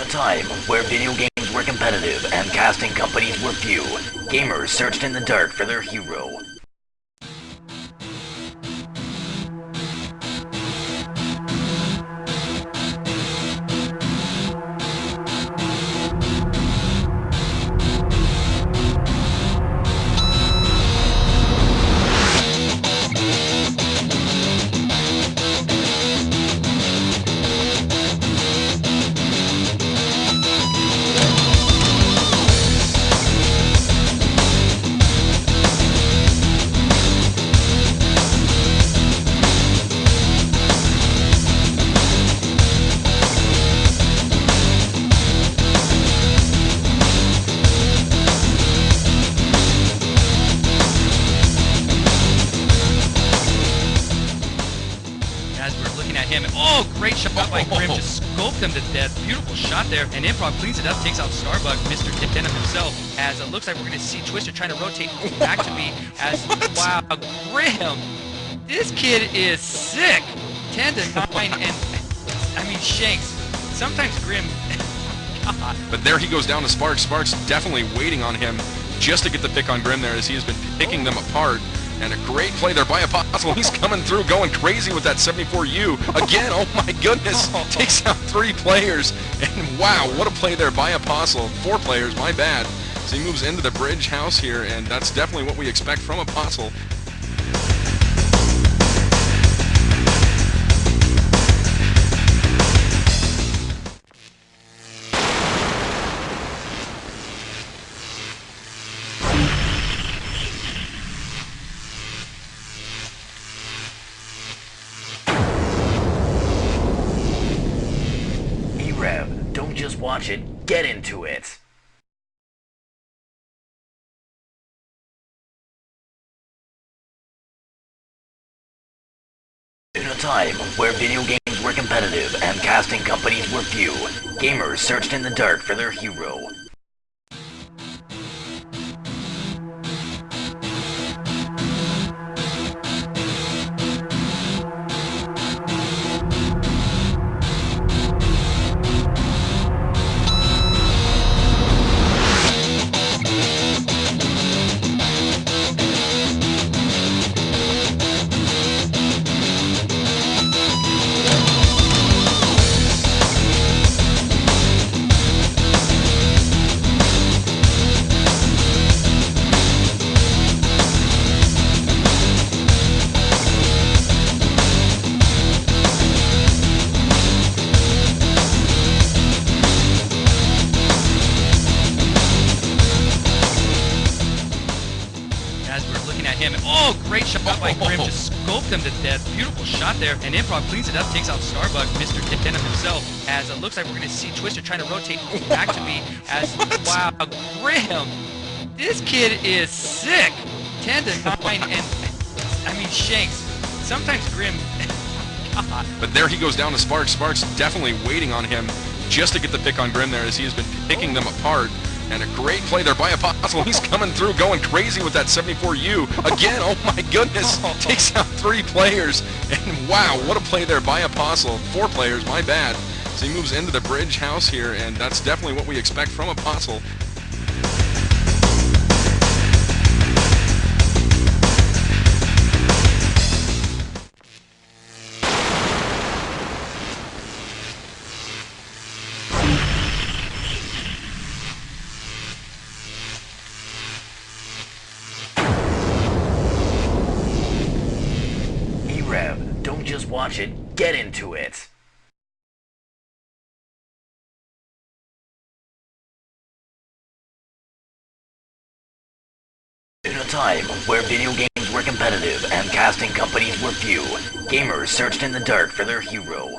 a time where video games were competitive and casting companies were few, gamers searched in the dark for their hero. Oh, great shot by Grim, just scoped him to death. Beautiful shot there, and Improv cleans it up, takes out Starbuck, Mr. Denim himself, as it looks like we're going to see Twister trying to rotate back to me as, wow, Grim, this kid is sick. 10 to 9, and, I mean, Shanks, sometimes Grim, God. But there he goes down to Sparks. Sparks definitely waiting on him just to get the pick on Grim there, as he has been picking them apart. And a great play there by Apostle. He's coming through, going crazy with that 74U. Again, oh my goodness, takes out 3 players. And wow, what a play there by Apostle. 4 players, my bad. So he moves into the bridge house here, and that's definitely what we expect from Apostle. E-rev, don't just watch it, get into it! In a time where video games were competitive and casting companies were few, gamers searched in the dark for their hero. Oh, great shot by Grim, just scoped him to death. Beautiful shot there, and Improv cleans it up, takes out Starbuck, Mr. Denim himself, as it looks like we're going to see Twister trying to rotate back to me as, wow, Grim, this kid is sick. 10 to 9, and, I mean, Shanks, sometimes Grim, God. But there he goes down to Sparks. Sparks definitely waiting on him just to get the pick on Grim there, as he has been picking them apart. And a great play there by Apostle. He's coming through, going crazy with that 74U. Again, oh my goodness, takes out 3 players. And wow, what a play there by Apostle. 4 players, my bad. So he moves into the bridge house here, and that's definitely what we expect from Apostle. E-rev, don't just watch it, get into it! In a time where video games were competitive and casting companies were few, gamers searched in the dark for their hero.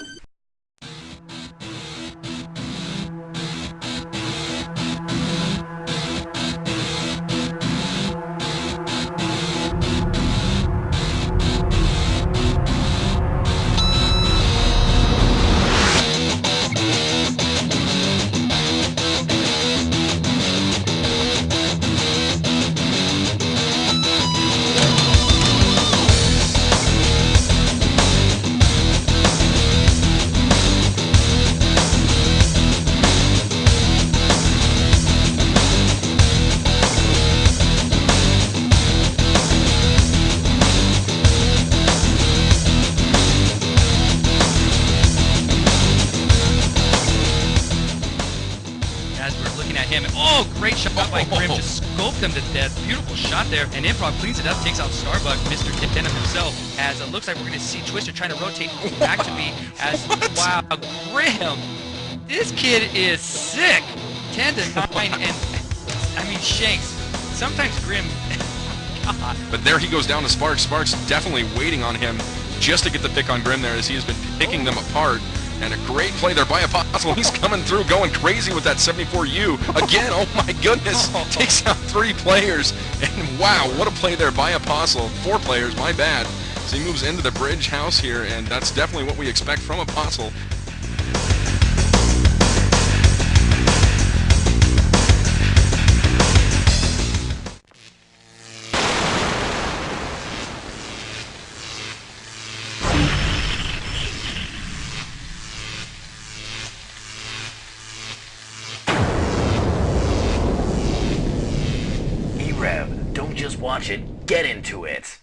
him. Oh, great shot by Grim. Just scoped him to death. Beautiful shot there. And Improv cleans it up, takes out Starbuck, Mr. Denim himself. As it looks like we're going to see Twister trying to rotate back to me. As, wow, Grim. This kid is sick. 10 to 9. And, I mean, Shanks. Sometimes Grim... God. But there he goes down to Sparks. Sparks definitely waiting on him just to get the pick on Grim there as he has been picking them apart. And a great play there by Apostle. He's coming through, going crazy with that 74U. Again, oh my goodness, takes out 3 players. And wow, what a play there by Apostle. 4 players, my bad. So he moves into the bridge house here, and that's definitely what we expect from Apostle. E-rev, don't just watch it, get into it.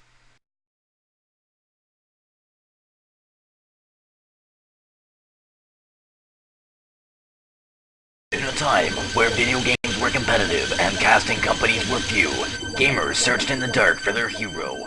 In a time where video games were competitive and casting companies were few, gamers searched in the dark for their hero.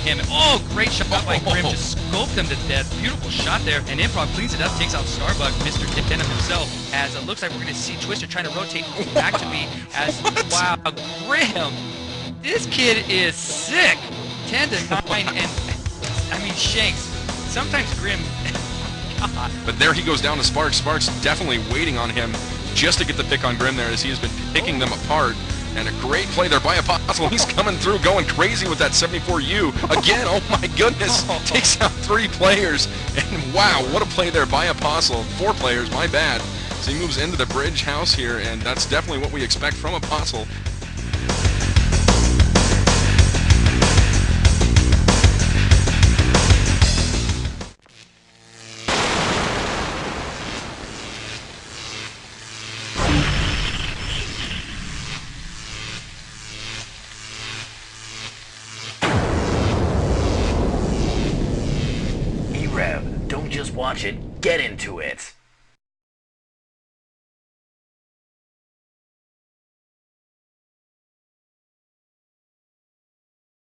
Him. Oh, great shot by Grim. Just scoped him to death. Beautiful shot there. And Improv cleans it up, takes out Starbuck, Mr. Denim himself. As it looks like we're going to see Twister trying to rotate back to me. As, wow, Grim. This kid is sick. 10 to 9. And, I mean, Shanks. Sometimes Grim... God. But there he goes down to Sparks. Sparks definitely waiting on him just to get the pick on Grim there as he has been picking them apart. And a great play there by Apostle. He's coming through, going crazy with that 74U. Again, oh my goodness, takes out 3 players. And wow, what a play there by Apostle. 4 players, my bad. So he moves into the bridge house here, and that's definitely what we expect from Apostle. E-rev, don't just watch it, get into it.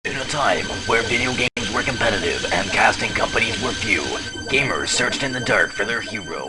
In a time where video games were competitive and casting companies were few, gamers searched in the dark for their hero.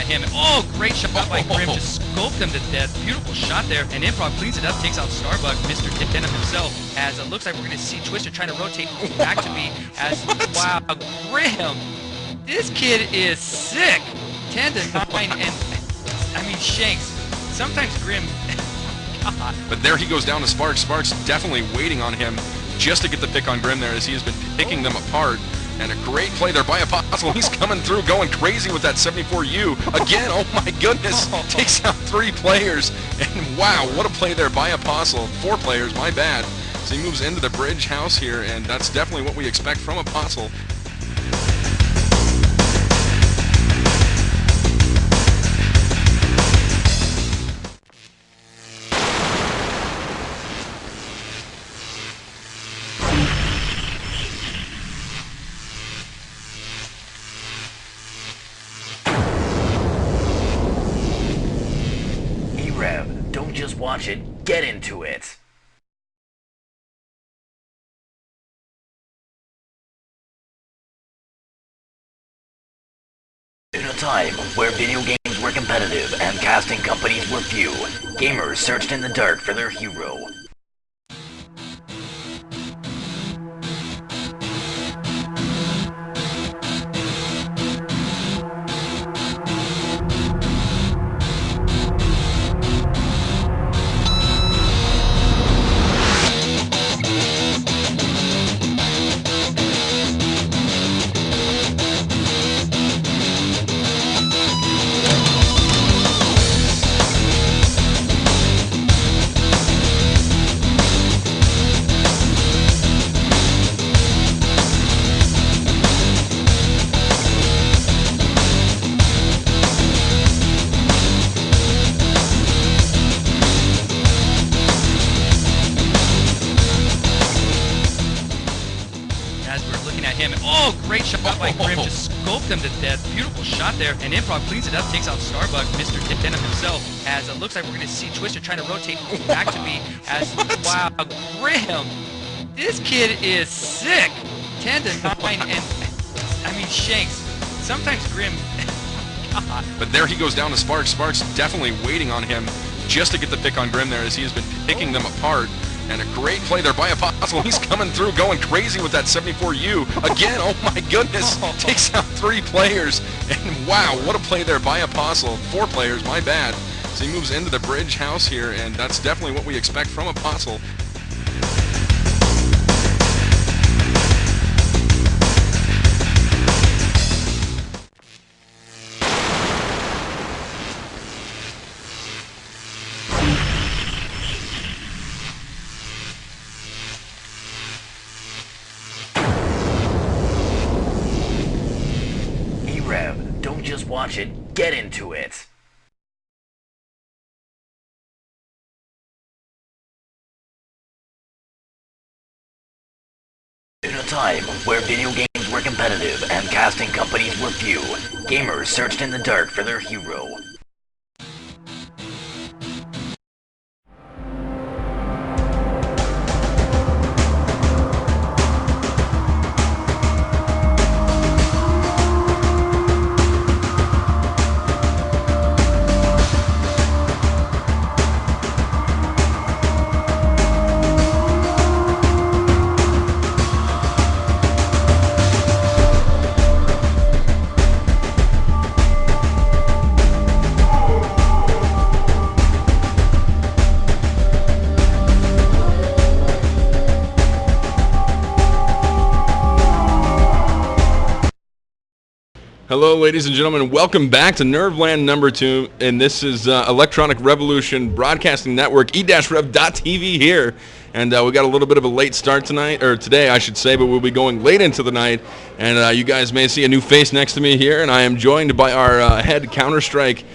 Him. Oh, great shot by Grim. Just scoped him to death. Beautiful shot there. And Improv cleans it up, takes out Starbuck, Mr. Denim himself. As it looks like we're going to see Twister trying to rotate back to me. As, wow, Grim. This kid is sick. 10 to 9. And, I mean, Shanks. Sometimes Grim... God. But there he goes down to Sparks. Sparks definitely waiting on him just to get the pick on Grim there as he has been picking them apart. And a great play there by Apostle. He's coming through, going crazy with that 74U. Again, oh my goodness, takes out 3 players. And wow, what a play there by Apostle. 4 players, my bad. So he moves into the bridge house here, and that's definitely what we expect from Apostle. E-rev, don't just watch it, get into it. In a time where video games were competitive and casting companies were few, gamers searched in the dark for their hero. Oh, great shot by Grim, just scoped him to death. Beautiful shot there, and Improv cleans it up, takes out Starbuck. Mr. Denim himself, as it looks like we're going to see Twister trying to rotate back to me. As wow, Grim, this kid is sick. 10 to 9, and I mean Shanks. Sometimes Grim. God. But there he goes down to Sparks. Sparks definitely waiting on him just to get the pick on Grim there, as he has been picking them apart. And a great play there by Apostle. He's coming through, going crazy with that 74U. Again, oh my goodness, takes out 3 players. And wow, what a play there by Apostle. 4 players, my bad. So he moves into the bridge house here, and that's definitely what we expect from Apostle. E-rev, don't just watch it, get into it. In a time where video games were competitive and casting companies were few, gamers searched in the dark for their hero. Hello, ladies and gentlemen. Welcome back to Nerveland number 2, and this is Electronic Revolution Broadcasting Network, e-rev.tv here. And we got a little bit of a late start tonight, or today, I should say, but we'll be going late into the night. And you guys may see a new face next to me here, and I am joined by our head Counter-Strike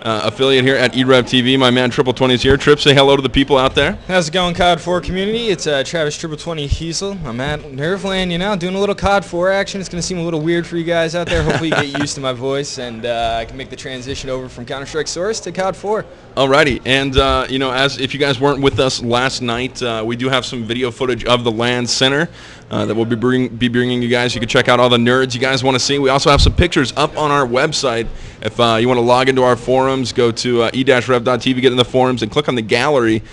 affiliate here at e-rev TV. My man Triple 20 is here. Trip, say hello to the people out there. How's it going, COD4 community? It's Travis Triple 20 Hiesel. I'm at Nerveland, you know, doing a little COD4 action. It's going to seem a little weird for you guys out there. Hopefully you get used to my voice, and I can make the transition over from Counter-Strike Source to COD4. Alrighty, and you know, as if you guys weren't with us last night, we do have some video footage of the LAN Center that we'll be bringing you guys. You can check out all the nerds you guys want to see. We also have some pictures up on our website. If you want to log into our forums, go to e-rev.tv, get in the forums, and click on the gallery.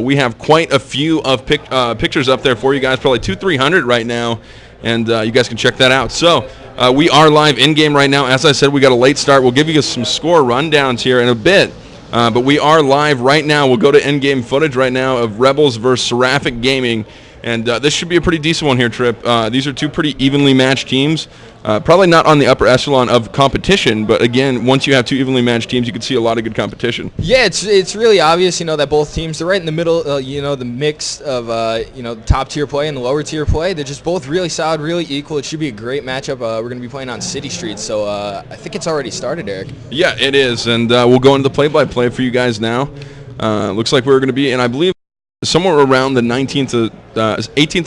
We have quite a few of pictures up there for you guys, probably 200-300 right now, and you guys can check that out. So we are live in-game right now. As I said, we got a late start. We'll give you some score rundowns here in a bit. But we are live right now. We'll go to in-game footage right now of Rebels versus Seraphic Gaming. And this should be a pretty decent one here, Trip. These are two pretty evenly matched teams. Probably not on the upper echelon of competition, but again, once you have two evenly matched teams, you can see a lot of good competition. Yeah, it's really obvious, that both teams are right in the middle, the mix of, top tier play and the lower tier play. They're just both really solid, really equal. It should be a great matchup. We're going to be playing on City Street, so I think it's already started, Eric. Yeah, it is, and we'll go into the play-by-play for you guys now. Looks like we're going to be, and I believe, somewhere around the 18th to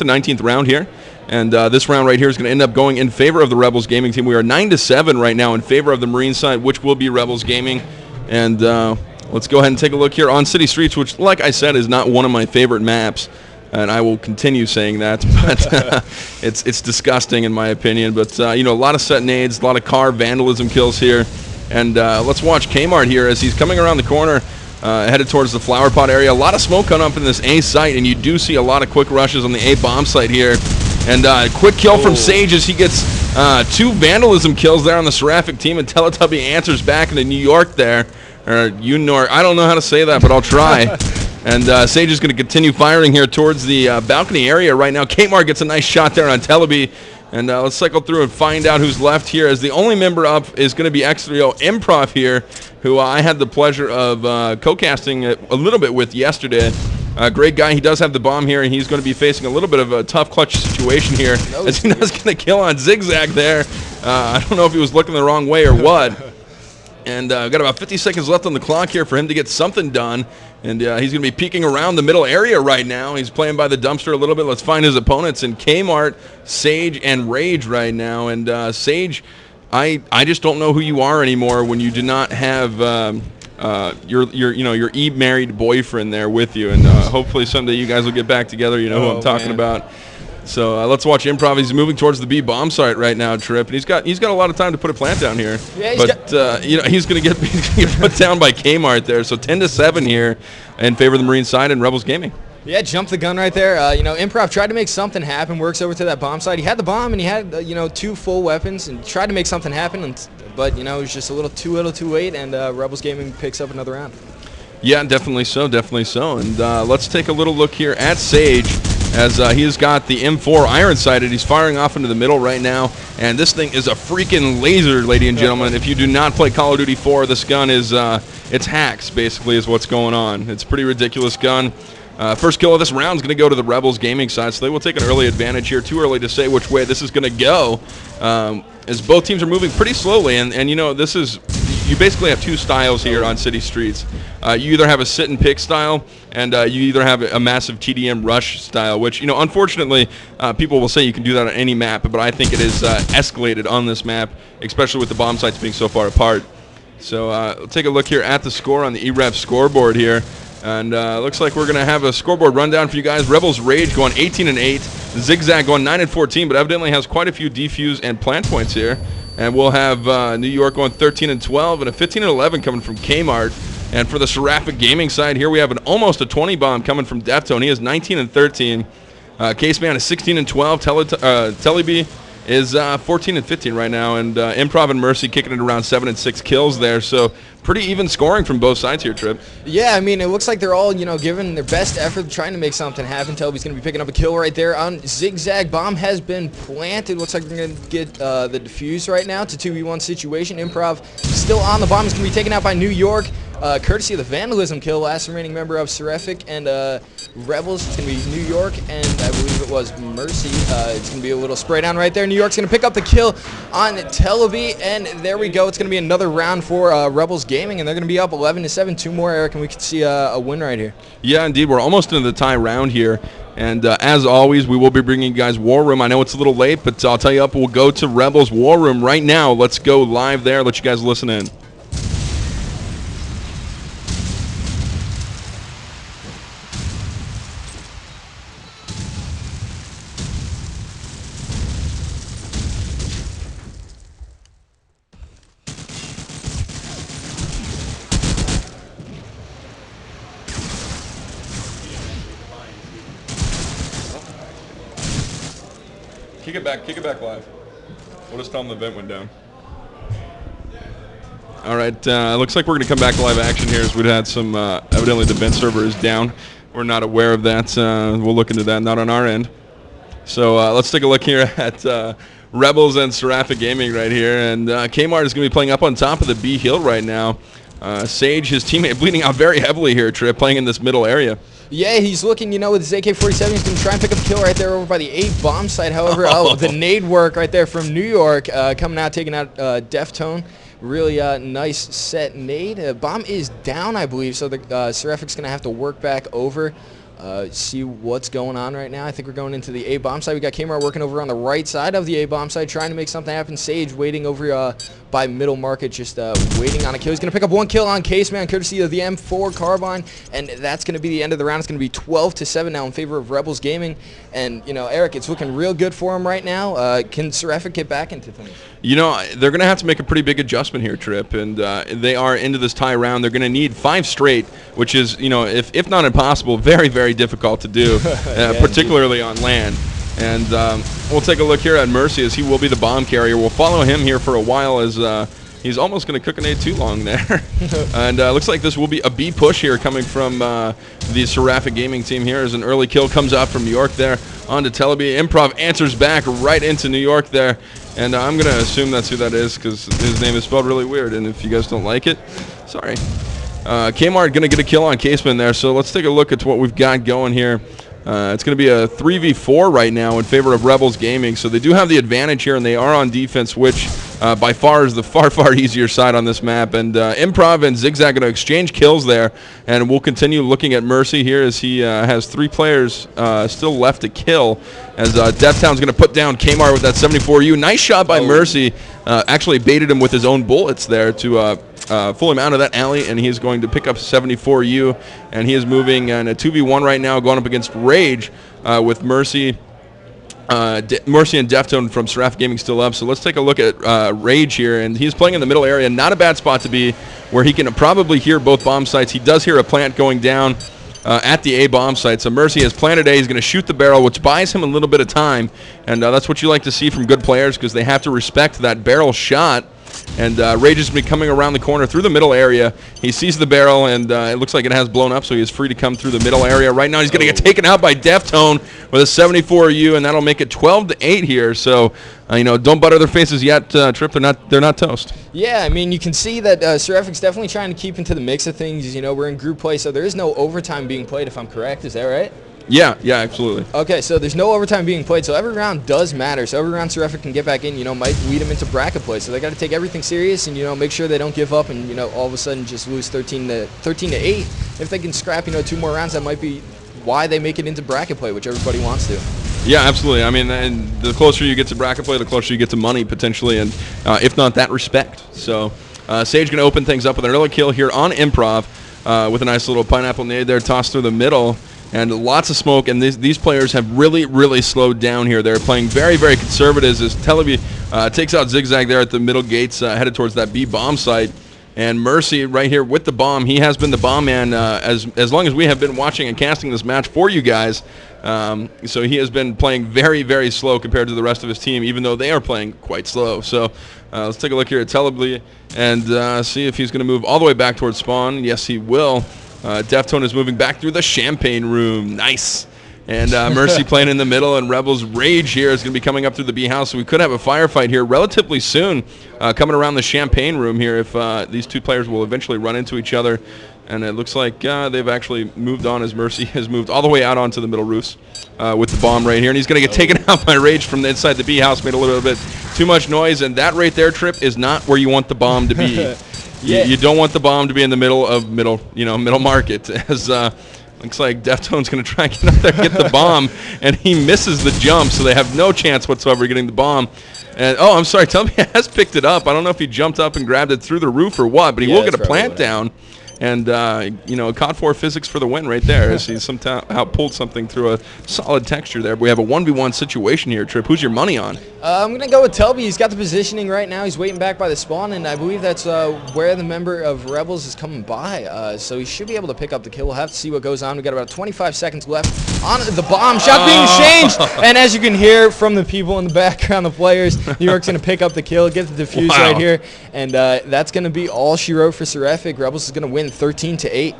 19th round here. And this round right here is going to end up going in favor of the Rebels Gaming team. We are 9-7 right now in favor of the Marine side, which will be Rebels Gaming. And let's go ahead and take a look here on City Streets, which, like I said, is not one of my favorite maps. And I will continue saying that, but it's disgusting in my opinion. But, a lot of set nades, a lot of car vandalism kills here. And let's watch Kmart here as he's coming around the corner. Headed towards the flower pot area. A lot of smoke coming up in this A site, and you do see a lot of quick rushes on the A bomb site here. And quick kill from Sage as he gets 2 vandalism kills there on the Seraphic team, and Teletubby answers back into New York there. Or Unork. I don't know how to say that, but I'll try. And Sage is going to continue firing here towards the balcony area right now. Kmart gets a nice shot there on Teleby. And let's cycle through and find out who's left here, as the only member up is going to be X3O Improv here, who I had the pleasure of co-casting a little bit with yesterday. Great guy. He does have the bomb here, and he's going to be facing a little bit of a tough clutch situation here, as he knows going to kill on Zigzag there. I don't know if he was looking the wrong way or what. And got about 50 seconds left on the clock here for him to get something done. And he's going to be peeking around the middle area right now. He's playing by the dumpster a little bit. Let's find his opponents in Kmart, Sage, and Rage right now. And Sage, I just don't know who you are anymore when you do not have your e-married boyfriend there with you. And hopefully someday you guys will get back together. You know who I'm talking about. So let's watch Improv. He's moving towards the B bomb site right now, Trip, and he's got a lot of time to put a plant down here. Yeah, he's going to get put down by Kmart there. So 10-7 here in favor of the Marine side and Rebels Gaming. Yeah, jump the gun right there. Improv tried to make something happen. Works over to that bomb site. He had the bomb and he had 2 full weapons and tried to make something happen. But it was just a little too late, and Rebels Gaming picks up another round. Yeah, definitely so. And let's take a little look here at Sage, as he has got the M4 iron sighted. He's firing off into the middle right now, and this thing is a freaking laser, ladies and gentlemen. If you do not play Call of Duty 4, this gun is it's hacks, basically, is what's going on. It's a pretty ridiculous gun. First kill of this round is going to go to the Rebels Gaming side, so they will take an early advantage here. Too early to say which way this is going to go, as both teams are moving pretty slowly, and this is, you basically have 2 styles here on City Streets. You either have a sit and pick style, and you either have a massive TDM rush style, which, unfortunately, people will say you can do that on any map, but I think it is escalated on this map, especially with the bomb sites being so far apart. So we'll take a look here at the score on the e-rev scoreboard here. And looks like we're going to have a scoreboard rundown for you guys. Rebels Rage going 18-8. Zigzag going 9-14, but evidently has quite a few defuse and plant points here. And we'll have New York going 13-12 and a 15-11 coming from Kmart. And for the Seraphic Gaming side here, we have almost a 20 bomb coming from Deftone. He is 19-13. Caseman is 16-12. Teleby is 14-15 right now. And Improv and Mercy kicking it around 7 and 6 kills there. So pretty even scoring from both sides here, Trip. Yeah, it looks like they're all, giving their best effort trying to make something happen. Teleby's going to be picking up a kill right there on Zigzag. Bomb has been planted. Looks like they're going to get the defuse right now to 2v1 situation. Improv still on the bomb. He's going to be taken out by New York. Courtesy of the vandalism kill, last remaining member of Seraphic and Rebels. It's going to be New York, and I believe it was Mercy. It's going to be a little spray down right there. New York's going to pick up the kill on Teleby, and there we go. It's going to be another round for Rebels Gaming, and they're going to be up 11-7. 2 more, Eric, and we could see a win right here. Yeah, indeed. We're almost into the tie round here. And as always, we will be bringing you guys War Room. I know it's a little late, but I'll tell you up, we'll go to Rebels War Room right now. Let's go live there. Let you guys listen in. Kick it back live. We'll just tell them the vent went down. All right, looks like we're going to come back to live action here, as we'd had some, evidently the vent server is down. We're not aware of that. We'll look into that, not on our end. So let's take a look here at Rebels and Seraphic Gaming right here. And Kmart is going to be playing up on top of the B hill right now. Sage, his teammate, bleeding out very heavily here, Trip, playing in this middle area. Yeah, he's looking, with his AK-47. He's going to try and pick up a kill right there over by the A bomb site. However, the nade work right there from New York coming out, taking out Deftone. Really nice set nade. Bomb is down, I believe, so the Seraphic's going to have to work back over. See what's going on right now. I think we're going into the A-bomb side. We got Kmart working over on the right side of the A-bomb side, trying to make something happen. Sage waiting over by middle market, just waiting on a kill. He's going to pick up one kill on Caseman, courtesy of the M4 carbine, and that's going to be the end of the round. It's going to be 12-7 now in favor of Rebels Gaming. And, Eric, it's looking real good for him right now. Can Seraphic get back into things? They're going to have to make a pretty big adjustment here, Trip, and they are into this tie round. They're going to need 5 straight, which is, if not impossible, very, very difficult to do, particularly on land. And we'll take a look here at Mercy, as he will be the bomb carrier. We'll follow him here for a while, as he's almost going to cook an A too long there. And looks like this will be a B push here coming from the Seraphic Gaming team here, as an early kill comes out from New York there onto Telebi. Improv answers back right into New York there. And I'm going to assume that's who that is, because his name is spelled really weird. And if you guys don't like it, sorry. Kmart going to get a kill on Caseman there. So let's take a look at what we've got going here. It's going to be a 3v4 right now in favor of Rebels Gaming. So they do have the advantage here, and they are on defense, which by far is the far, far easier side on this map. And Improv and Zigzag going to exchange kills there. And we'll continue looking at Mercy here, as he has 3 players still left to kill. As Deathtown's going to put down Kmart with that 74U. Nice shot by Mercy. Actually baited him with his own bullets there to pull him out of that alley, and he's going to pick up 74U, and he is moving in a 2v1 right now, going up against Rage with Mercy. Mercy and Deftone from Seraphic Gaming still up. So let's take a look at Rage here, and he's playing in the middle area. Not a bad spot to be, where he can probably hear both bomb sites. He does hear a plant going down at the A bomb site. So Mercy has planted A. He's going to shoot the barrel, which buys him a little bit of time, and that's what you like to see from good players, because they have to respect that barrel shot. And Rage has been coming around the corner through the middle area. He sees the barrel, and it looks like it has blown up, so he is free to come through the middle area. Right now he's going to get taken out by Deftone with a 74U, and that'll make it 12-8 here. So, don't butter their faces yet, Trip. They're not toast. Yeah, I mean, you can see that Seraphic's definitely trying to keep into the mix of things. We're in group play, so there is no overtime being played, if I'm correct. Is that right? Yeah, absolutely. Okay, so there's no overtime being played, so every round does matter. So every round Seraphic can get back in, might lead them into bracket play. So they got to take everything serious and, make sure they don't give up and, all of a sudden just lose 13-8. If they can scrap, 2 more rounds, that might be why they make it into bracket play, which everybody wants to. Yeah, absolutely. I mean, and the closer you get to bracket play, the closer you get to money potentially, and if not that, respect. So Sage going to open things up with an early kill here on Improv with a nice little pineapple nade there tossed through the middle. And lots of smoke, and these players have really, really slowed down here. They're playing very, very conservative, as Telebi takes out Zigzag there at the middle gates, headed towards that B bomb site. And Mercy right here with the bomb. He has been the bomb man as long as we have been watching and casting this match for you guys. So he has been playing very, very slow compared to the rest of his team, even though they are playing quite slow. So let's take a look here at Telebi and see if he's going to move all the way back towards spawn. Yes, he will. Deftone is moving back through the champagne room. Nice. And Mercy playing in the middle, and Rebels Rage here is going to be coming up through the B house. So we could have a firefight here relatively soon coming around the champagne room here if these 2 players will eventually run into each other. And it looks like they've actually moved on, as Mercy has moved all the way out onto the middle roofs with the bomb right here. And he's going to get taken out by Rage from the inside the B house. Made a little bit too much noise, and that right there, Trip, is not where you want the bomb to be. Yeah. You don't want the bomb to be in the middle of middle market, as looks like Deftone's going to try and get up there and get the bomb, and he misses the jump, so they have no chance whatsoever getting the bomb. And I'm sorry, tell me he has picked it up. I don't know if he jumped up and grabbed it through the roof or what, but he will get a plant down. And, COD4 physics for the win right there, as he somehow pulled something through a solid texture there. But we have a 1v1 situation here, Trip. Who's your money on? I'm going to go with Telby. He's got the positioning right now. He's waiting back by the spawn, and I believe that's where the member of Rebels is coming by. So he should be able to pick up the kill. We'll have to see what goes on. We got about 25 seconds left on the bomb. Shot being changed. And as you can hear from the people in the background, the players, New York's going to pick up the kill, get the defuse right here. And that's going to be all she wrote for Seraphic. Rebels is going to win 13-8.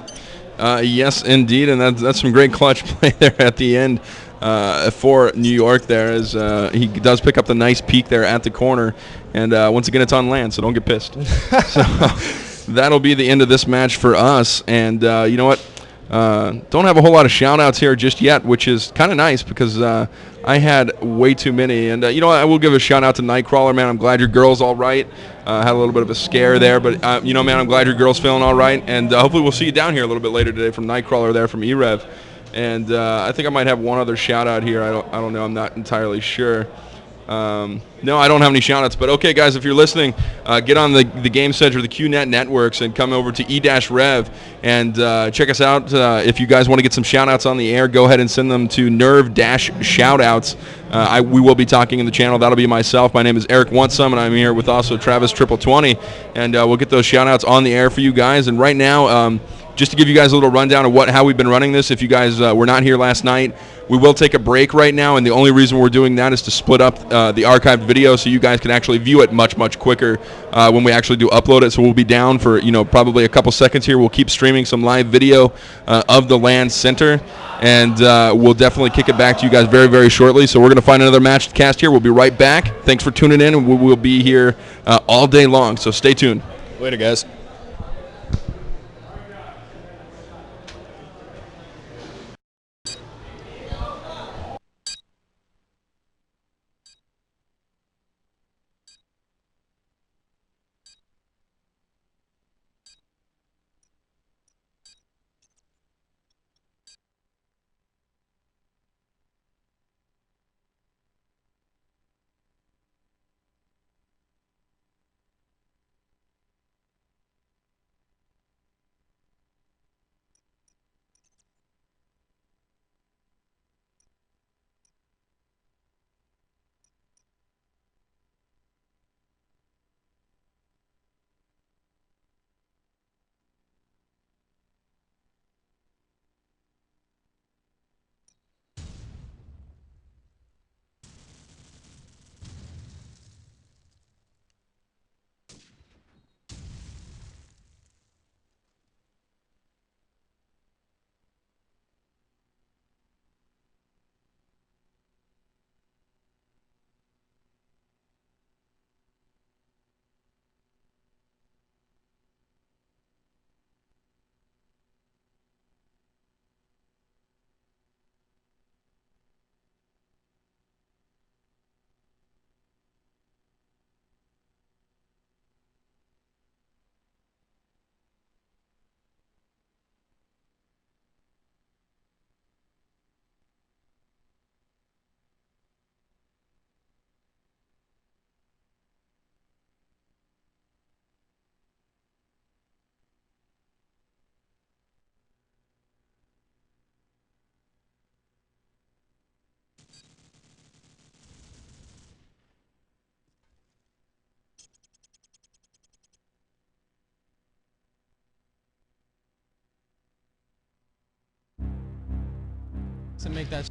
Yes, indeed, and that's some great clutch play there at the end for New York there, as he does pick up the nice peak there at the corner, and once again it's on land, so don't get pissed. So that'll be the end of this match for us, and you know what? Don't have a whole lot of shout-outs here just yet, which is kind of nice because I had way too many. And, you know what? I will give a shout-out to Nightcrawler, man. I'm glad your girl's all right. Had a little bit of a scare there. But, you know, man, I'm glad your girl's feeling all right. And hopefully we'll see you down here a little bit later today from Nightcrawler there from e-rev. And I think I might have one other shout-out here. I don't know. I'm not entirely sure. No, I don't have any shout-outs, but okay, guys, if you're listening, get on the Game Center, the QNet networks, and come over to e-rev and check us out. If you guys want to get some shout-outs on the air, go ahead and send them to nerve-shoutouts. We will be talking in the channel. That'll be myself. My name is Eric Ontsum, and I'm here with also Travis 2020, and we'll get those shout-outs on the air for you guys. And right now, just to give you guys a little rundown of how we've been running this, if you guys were not here last night, we will take a break right now, and the only reason we're doing that is to split up the archived video so you guys can actually view it much, much quicker when we actually do upload it. So we'll be down for, you know, probably a couple seconds here. We'll keep streaming some live video of the LAN Center, and we'll definitely kick it back to you guys very, very shortly. So we're going to find another match to cast here. We'll be right back. Thanks for tuning in, and we will be here all day long, so stay tuned. Later, guys. To make that